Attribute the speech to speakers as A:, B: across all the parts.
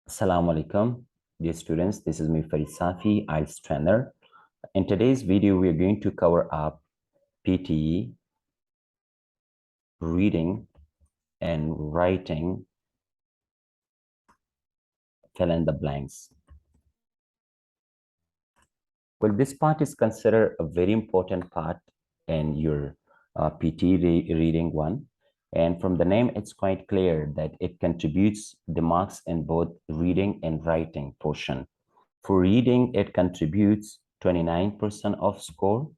A: Assalamu alaikum, dear students. This is me, Farid Safi, IELTS trainer. In today's video, we are going to cover up PTE, reading and writing, fill in the blanks. Well, this part is considered a very important part in your PTE reading one. And from the name, it's quite clear that it contributes the marks in both reading and writing portion. For reading, it contributes 29% of score.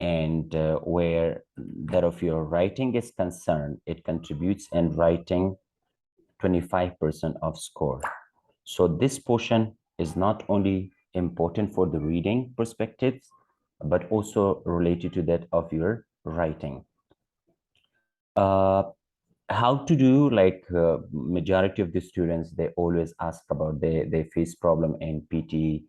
A: And where that of your writing is concerned, it contributes in writing 25% of score. So this portion is not only important for the reading perspectives, but also related to that of your writing. How to do, like majority of the students, they always ask about, they face problem in PT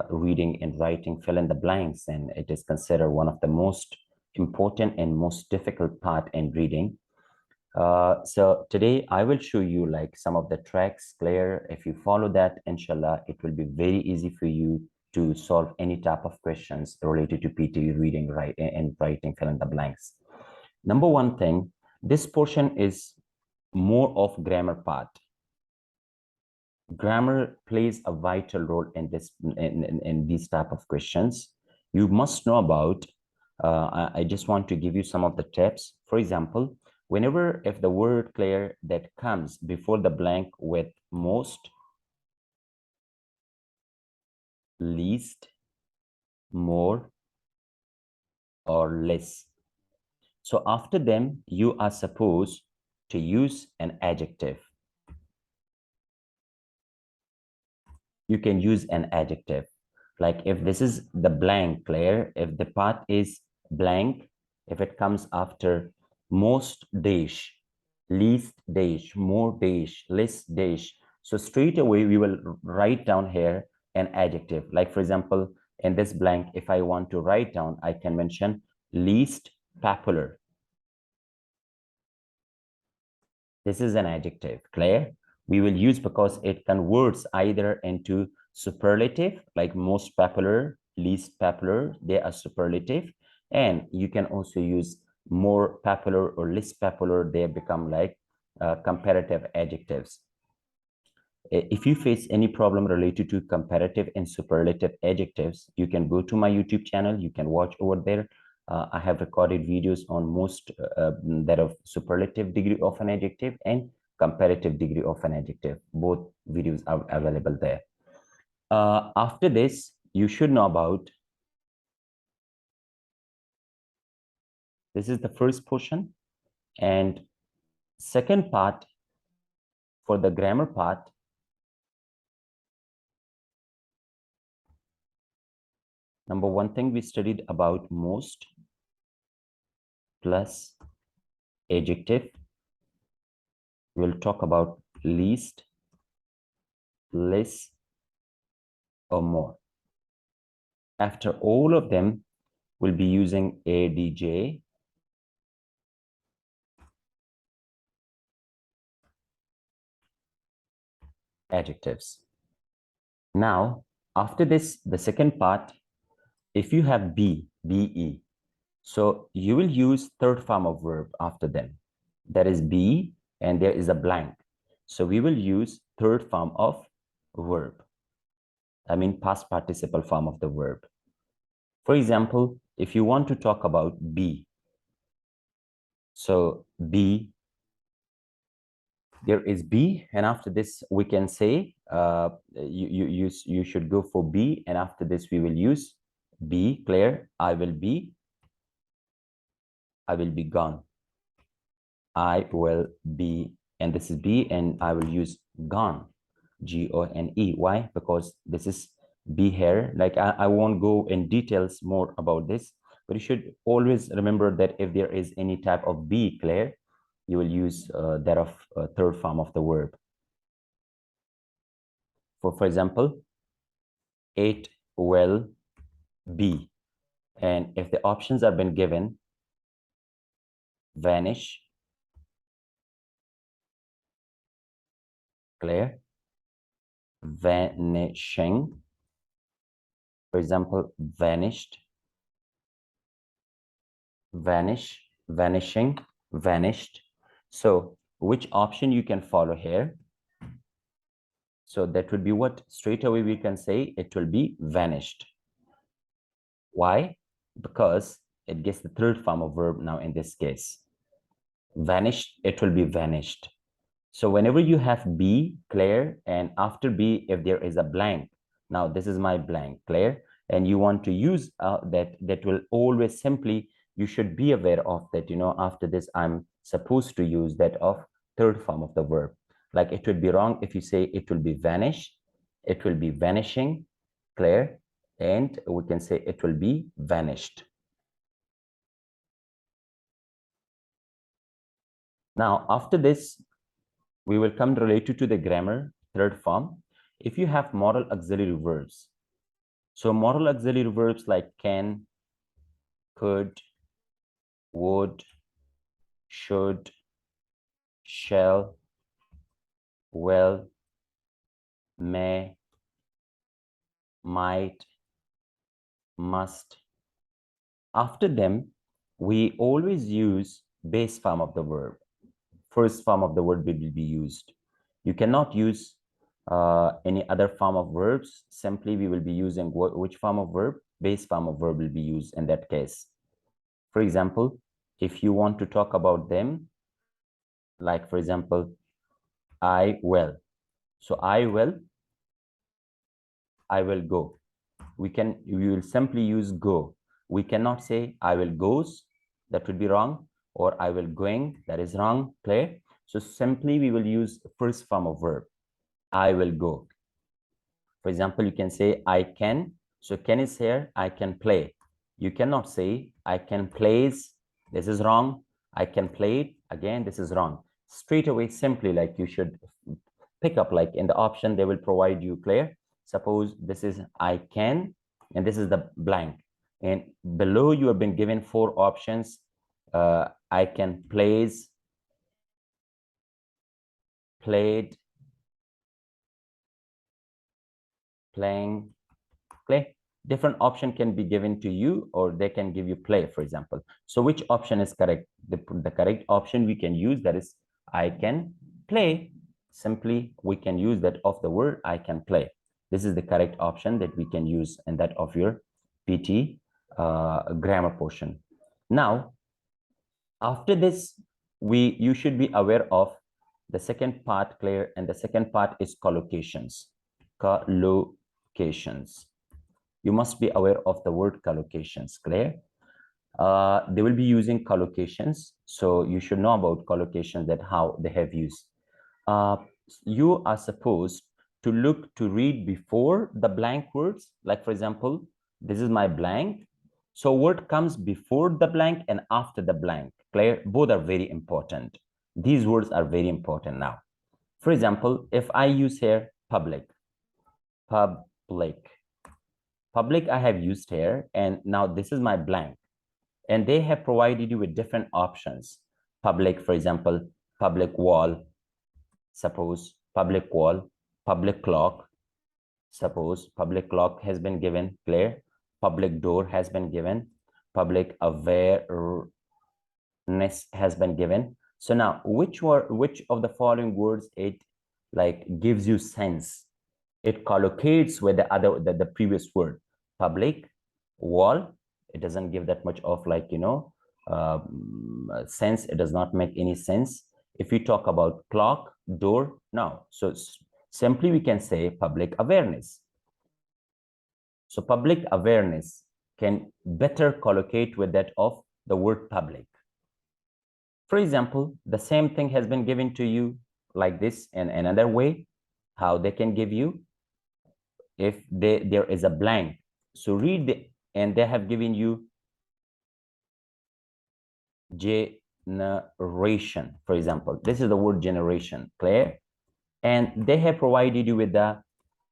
A: reading and writing, fill in the blanks, and it is considered one of the most important and most difficult part in reading. So today I will show you like some of the tracks clear. If you follow that, inshallah, it will be very easy for you to solve any type of questions related to PT reading, right, and writing, fill in the blanks. Number one thing, this portion is more of grammar part. Grammar plays a vital role in this in these type of questions. You must know about. I just want to give you some of the tips. For example, whenever if the word clear that comes before the blank with most, least, more, or less. So after them, you are supposed to use an adjective. You can use an adjective. Like if this is the blank clear, if the part is blank, if it comes after most dash, least dash, more dash, less dash, so straight away we will write down here an adjective. Like for example, in this blank, if I want to write down, I can mention least popular. This is an adjective, clear? We will use because it converts either into superlative, like most popular, least popular, they are superlative. And you can also use more popular or less popular, they become like comparative adjectives. If you face any problem related to comparative and superlative adjectives, you can go to my YouTube channel, you can watch over there. I have recorded videos on most that of superlative degree of an adjective and comparative degree of an adjective. Both videos are available there. After this, you should know about, this is the first portion, and second part for the grammar part, number one thing we studied about most plus adjective. We'll talk about least, less, or more. After all of them, we'll be using ADJ, adjectives. Now, after this, the second part, if you have BE, so you will use third form of verb after them. That is be, and there is a blank. So we will use third form of verb. I mean past participle form of the verb. For example, if you want to talk about be, so be, there is be, and after this we can say you should go for be, and after this we will use be, clear? I will be gone. I will be, and this is be, and I will use gone, Gone. Why? Because this is be here. Like I won't go in details more about this, but you should always remember that if there is any type of be, clear, you will use that of third form of the verb. For example, it will be, and if the options have been given, vanish, clear, vanishing. For example, vanished, vanish, vanishing, vanished. So which option you can follow here? So that would be what? Straight away we can say it will be vanished. Why? Because it gets the third form of verb now in this case. Vanished, it will be vanished. So whenever you have be, clear, and after be, if there is a blank, now this is my blank, clear, and you want to use that will always simply, you should be aware of that, after this, I'm supposed to use that of third form of the verb. Like it would be wrong if you say it will be vanish, it will be vanishing, clear, and we can say it will be vanished. Now, after this, we will come related to the grammar, third form. If you have moral auxiliary verbs, so moral auxiliary verbs like can, could, would, should, shall, will, may, might, must. After them, we always use base form of the verb. First form of the word will be used. You cannot use any other form of verbs. Simply, we will be using which form of verb? Base form of verb will be used in that case. For example, if you want to talk about them, like for example, I will. So I will go. We will simply use go. We cannot say I will goes, that would be wrong, or I will going, that is wrong, clear? So simply we will use the first form of verb. I will go. For example, you can say I can. So can is here, I can play. You cannot say I can plays, this is wrong. I can play it, again, this is wrong. Straight away, simply like you should pick up, like in the option, they will provide you clear. Suppose this is I can, and this is the blank. And below you have been given 4 options. I can plays, played, playing, play. Different option can be given to you, or they can give you play, for example. So which option is correct? The correct option we can use, that is I can play. Simply we can use that of the word I can play. This is the correct option that we can use in that of your PT grammar portion. Now, after this, you should be aware of the second part, clear, and the second part is collocations. Collocations. You must be aware of the word collocations, clear? They will be using collocations, so you should know about collocations, that how they have used. You are supposed to look to read before the blank words. Like for example, this is my blank. So word comes before the blank and after the blank. Clear? Both are very important. These words are very important now. For example, if I use here public, public, public I have used here, and now this is my blank. And they have provided you with different options. Public, for example, public wall, suppose public wall, public clock, suppose public clock has been given, clear? Public door has been given, public awareness has been given. So now, which of the following words it like gives you sense? It collocates with the previous word. Public, wall, it doesn't give that much of like, sense. It does not make any sense. If we talk about clock, door, no. So simply we can say public awareness. So public awareness can better collocate with that of the word public. For example, the same thing has been given to you like this in another way, how they can give you if there is a blank. So read and they have given you generation, for example. This is the word generation, clear? And they have provided you with the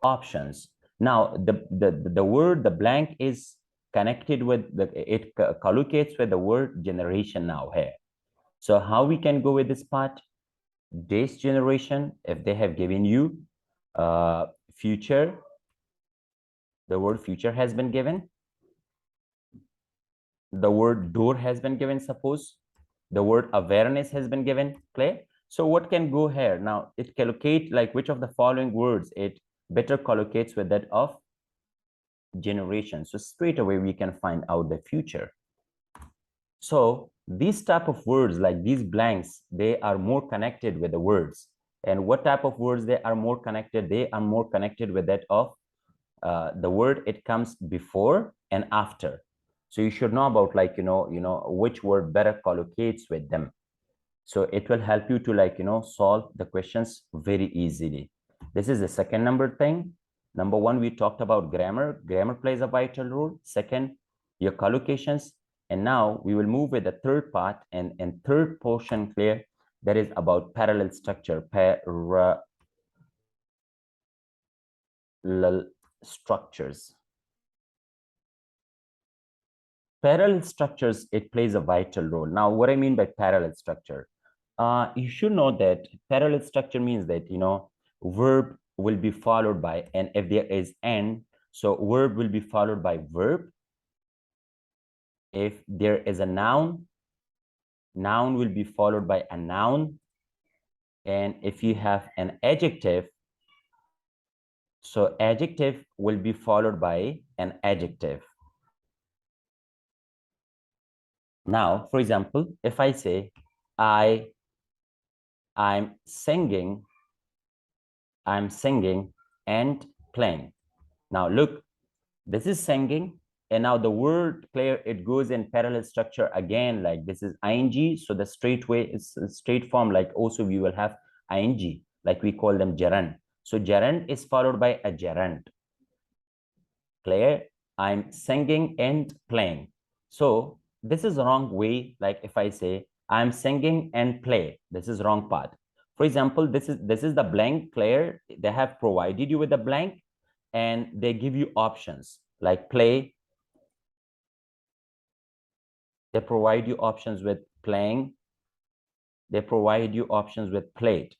A: options. Now, the word, the blank is connected with, it collocates with the word generation now here. So how we can go with this part? This generation, if they have given you future, the word future has been given. The word door has been given, suppose. The word awareness has been given, clear? So what can go here? Now, it collocate like which of the following words it better collocates with that of generation. So straight away, we can find out the future. So these type of words, like these blanks, they are more connected with the words. And what type of words they are more connected? They are more connected with that of the word it comes before and after. So you should know about like, which word better collocates with them. So it will help you to like, solve the questions very easily. This is the second number thing. Number one, we talked about grammar. Grammar plays a vital role. Second, your collocations. And now we will move with the third part and third portion, clear, that is about parallel structure, parallel structures. Parallel structures, it plays a vital role. Now, what I mean by parallel structure, you should know that parallel structure means that, verb will be followed by, and if there is an, so verb will be followed by verb. If there is a noun, noun will be followed by a noun. And if you have an adjective, so adjective will be followed by an adjective. Now, for example, if I say, I'm singing and playing. Now look, this is singing, and now the word clear, it goes in parallel structure again, like this is ing. So the straight way is straight form, like also we will have ing, like we call them gerund. So gerund is followed by a gerund. Clear? I'm singing and playing. So this is the wrong way. Like if I say I'm singing and play, this is wrong part. For example, this is the blank, clear. They have provided you with the blank and they give you options like play. They provide you options with playing. They provide you options with played.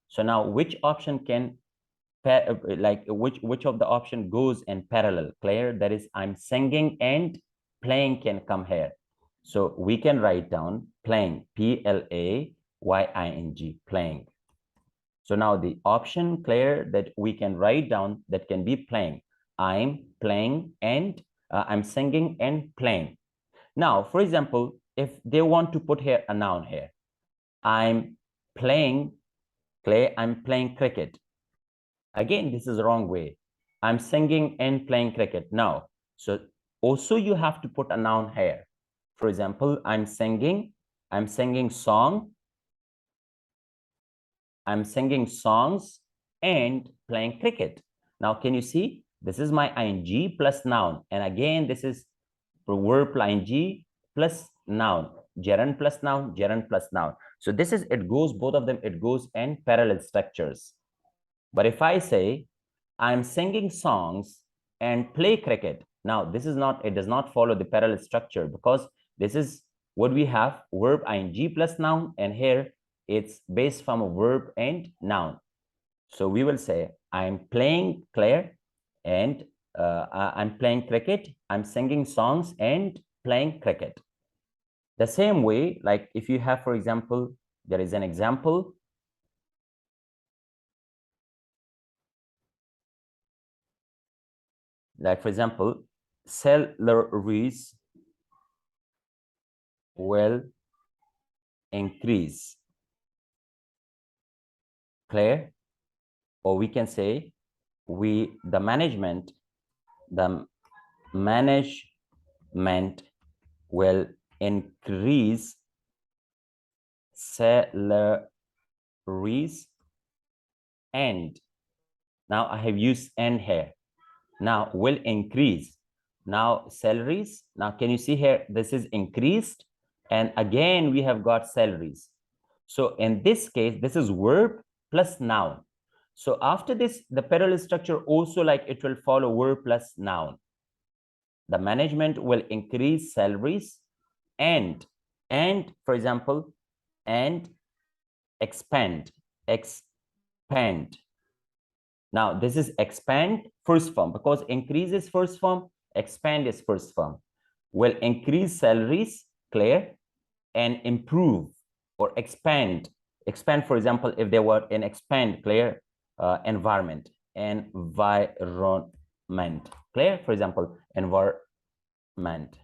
A: So now which option can like which of the option goes in parallel? Clear? That is, I'm singing and playing can come here. So we can write down playing, P-L-A-Y-I-N-G, playing. So now the option, clear, that we can write down that can be playing. I'm playing and I'm singing and playing. Now, for example, if they want to put here a noun here, I'm playing, clear, I'm playing cricket. Again, this is the wrong way. I'm singing and playing cricket. Now, so also you have to put a noun here. For example, I'm singing song. I'm singing songs and playing cricket. Now, can you see? This is my ing plus noun. And again, this is verb ing plus noun. Gerund plus noun, gerund plus noun. So this is, it goes, both of them, it goes in parallel structures. But if I say, I'm singing songs and play cricket. Now, this is not, it does not follow the parallel structure because this is what we have, verb ing plus noun, and here it's based from a verb and noun. So we will say, I'm playing, Claire, and I'm playing cricket. I'm singing songs and playing cricket. The same way, like if you have, for example, there is an example. Like, for example, salaries will increase. Clear? Or we can say the management will increase salaries, and now I have used and here. Now will increase. Now salaries. Now can you see here? This is increased, and again we have got salaries. So in this case, this is verb plus noun. So after this, the parallel structure also, like it will follow verb plus noun. The management will increase salaries and for example, and expand. Now, this is expand first form because increase is first form, expand is first form. Will increase salaries, clear, and improve or expand. Expand, for example, if there were an expand, clear, environment, clear, for example, environment.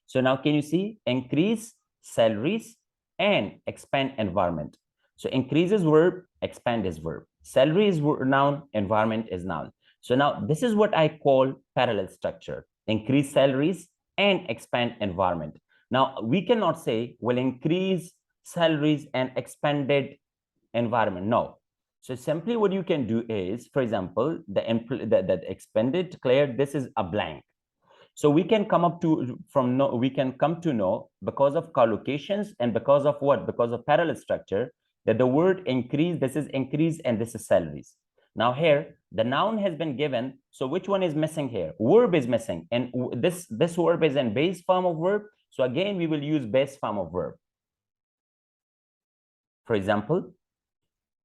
A: So now can you see increase salaries and expand environment? So increase is verb, expand is verb. Salary is noun, environment is noun. So now this is what I call parallel structure. Increase salaries and expand environment. Now we cannot say will increase salaries and expanded environment. No. So simply what you can do is, for example, the expanded, clear, this is a blank. So we can come up to we can come to know because of collocations and because of what? Because of parallel structure, that the word increase, this is increase and this is salaries. Now here, the noun has been given. So which one is missing here? Verb is missing. And this verb is in base form of verb. So again, we will use base form of verb. For example,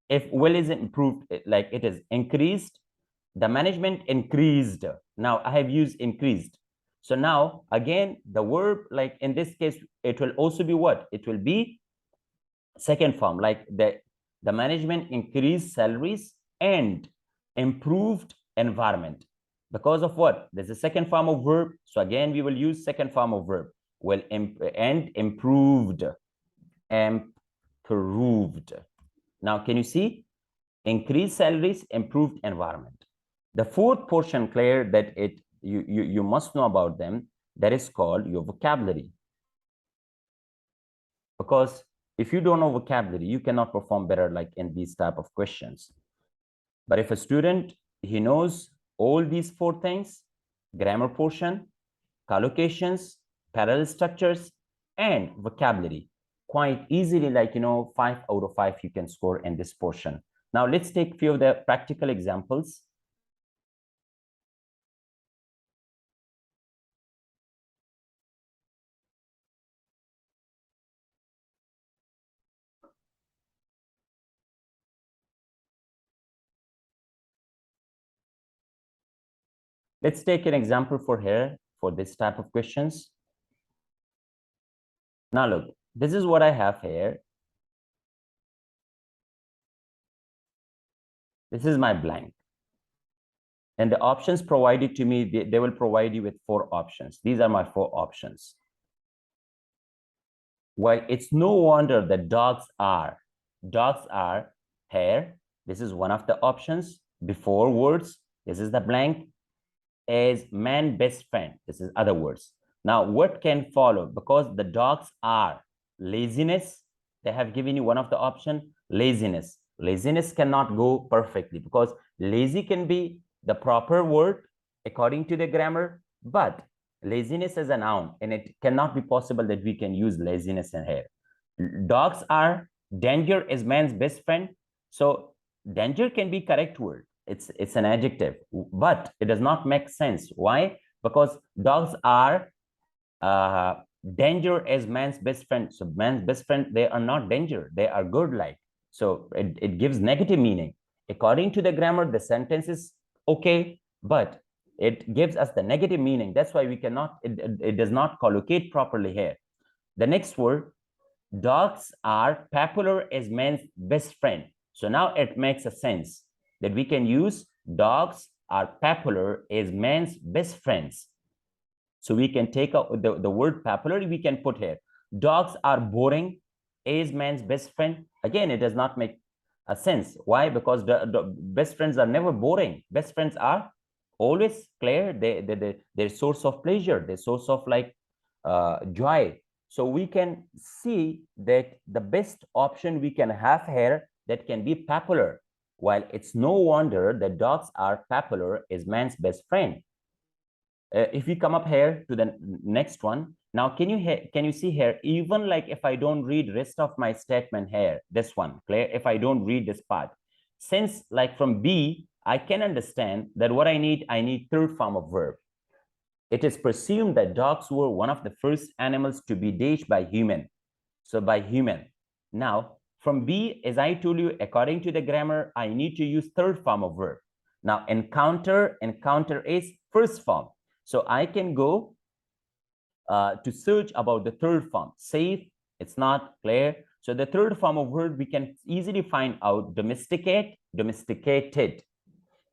A: if will is improved, like it is increased, the management increased. Now I have used increased. So now again, the verb, like in this case, it will also be what? It will be second form, like the management increased salaries and improved environment. Because of what? There's a second form of verb. So again, we will use second form of verb. Well, and improved. Improved. Now, can you see? Increased salaries, improved environment. The fourth portion, Claire, that you must know about them, that is called your vocabulary. Because if you don't know vocabulary, you cannot perform better like in these type of questions. But if a student, he knows all these four things, grammar portion, collocations, parallel structures, and vocabulary, quite easily, like, 5 out of 5 you can score in this portion. Now, let's take a few of the practical examples. Let's take an example for here for this type of questions. Now, look, this is what I have here. This is my blank. And the options provided to me, they will provide you with 4 options. These are my 4 options. Well, it's no wonder that dogs are here. This is one of the options. Before words, this is the blank. Is man best friend. This is other words. Now, what can follow? Because the dogs are laziness. They have given you one of the option, laziness. Laziness cannot go perfectly because lazy can be the proper word according to the grammar, but laziness is a noun and it cannot be possible that we can use laziness in here. Dogs are, danger is man's best friend. So danger can be correct word. It's an adjective, but it does not make sense. Why? Because dogs are danger is man's best friend. So man's best friend, they are not danger. They are good like. So it gives negative meaning. According to the grammar, the sentence is okay, but it gives us the negative meaning. That's why we cannot, it does not collocate properly here. The next word, dogs are popular as man's best friend. So now it makes a sense that we can use dogs are popular as man's best friends. So we can take out the word popular, we can put here. Dogs are boring as man's best friend. Again, it does not make a sense. Why? Because the best friends are never boring. Best friends are always clear. They're source of pleasure, they're source of like joy. So we can see that the best option we can have here that can be popular. While it's no wonder that dogs are popular as man's best friend. If we come up here to the next one, now can you see here, even like if I don't read rest of my statement here, this one, clear? If I don't read this part, since like from B, I can understand that what I need third form of verb. It is presumed that dogs were one of the first animals to be dashed by human. So by human. Now, From B, as I told you, according to the grammar, I need to use third form of verb. Now, encounter is first form. So I can go to search about the third form. Safe, it's not clear. So the third form of verb, we can easily find out domesticate, domesticated.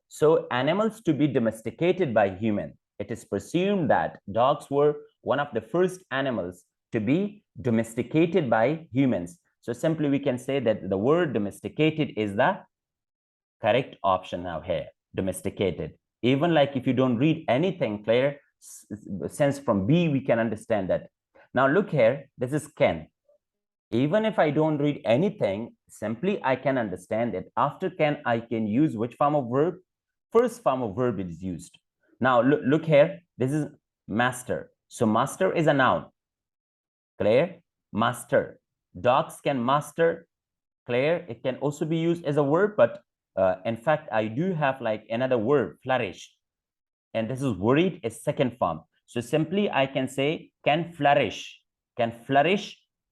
A: So animals to be domesticated by human. It is presumed that dogs were one of the first animals to be domesticated by humans. So simply we can say that the word domesticated is the correct option now here, domesticated. Even like if you don't read anything clear, since from B we can understand that. Now look here, this is can. Even if I don't read anything, simply I can understand that after can, I can use which form of verb? First form of verb is used. Now look here, this is master. So master is a noun. Clear? Master. Dogs can master. Clear? It can also be used as a verb, but in fact, I do have like another word, flourish. And this is worried is second form. So simply I can say can flourish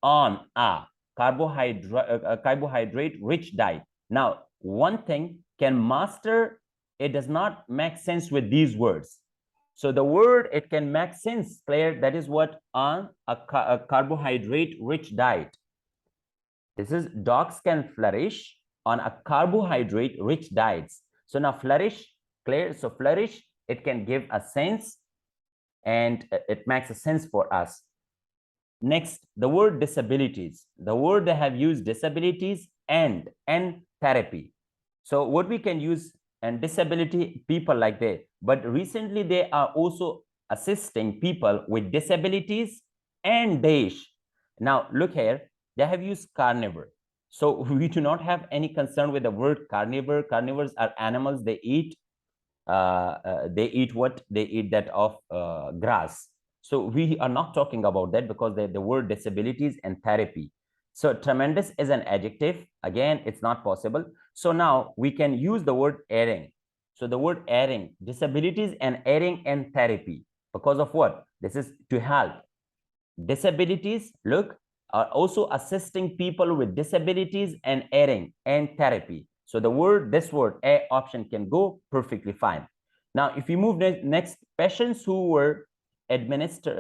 A: on a carbohydrate rich diet. Now, one thing, can master, it does not make sense with these words. So the word, it can make sense, clear, that is what, on a carbohydrate rich diet. This is dogs can flourish on a carbohydrate rich diets. So now flourish, clear, so flourish, it can give a sense and it makes a sense for us. Next, the word disabilities. The word they have used disabilities and therapy. So what we can use and disability people like that, but recently they are also assisting people with disabilities and dash. Now look here, they have used carnivore. So we do not have any concern with the word carnivore. Carnivores are animals, they eat what? They eat that of grass. So we are not talking about that because the word disabilities and therapy. So tremendous is an adjective. Again, it's not possible. So now we can use the word erring. So the word erring, disabilities and erring and therapy. Because of what? This is to help. Disabilities, look, are also assisting people with disabilities and erring and therapy. So the word, this word, A option can go perfectly fine. Now, if you move next, patients who were administered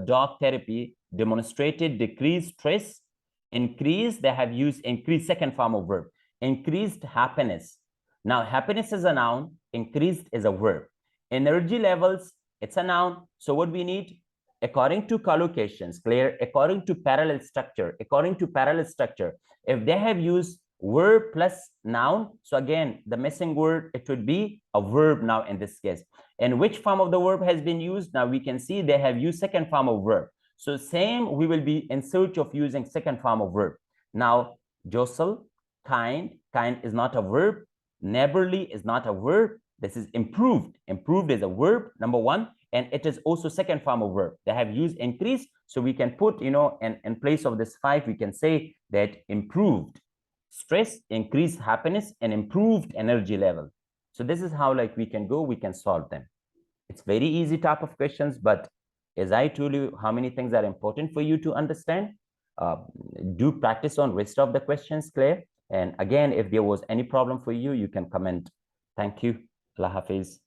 A: dog therapy demonstrated decreased stress, increased, they have used increased second form of verb, increased happiness. Now, happiness is a noun, increased is a verb. Energy levels, it's a noun. So what we need? According to collocations, clear, according to parallel structure, if they have used verb plus noun, so again, the missing word, it would be a verb now in this case. And which form of the verb has been used? Now we can see they have used second form of verb. So same, we will be in search of using second form of verb. Now, jostle, kind is not a verb. Neighborly is not a verb. This is improved. Improved is a verb, number one, and it is also second form of verb. They have used increase, so we can put, in place of this 5, we can say that improved stress, increased happiness, and improved energy level. So this is how we can go, we can solve them. It's very easy type of questions, but as I told you, how many things are important for you to understand. Do practice on rest of the questions, clear? And again, if there was any problem for you, you can comment. Thank you. Allah Hafiz.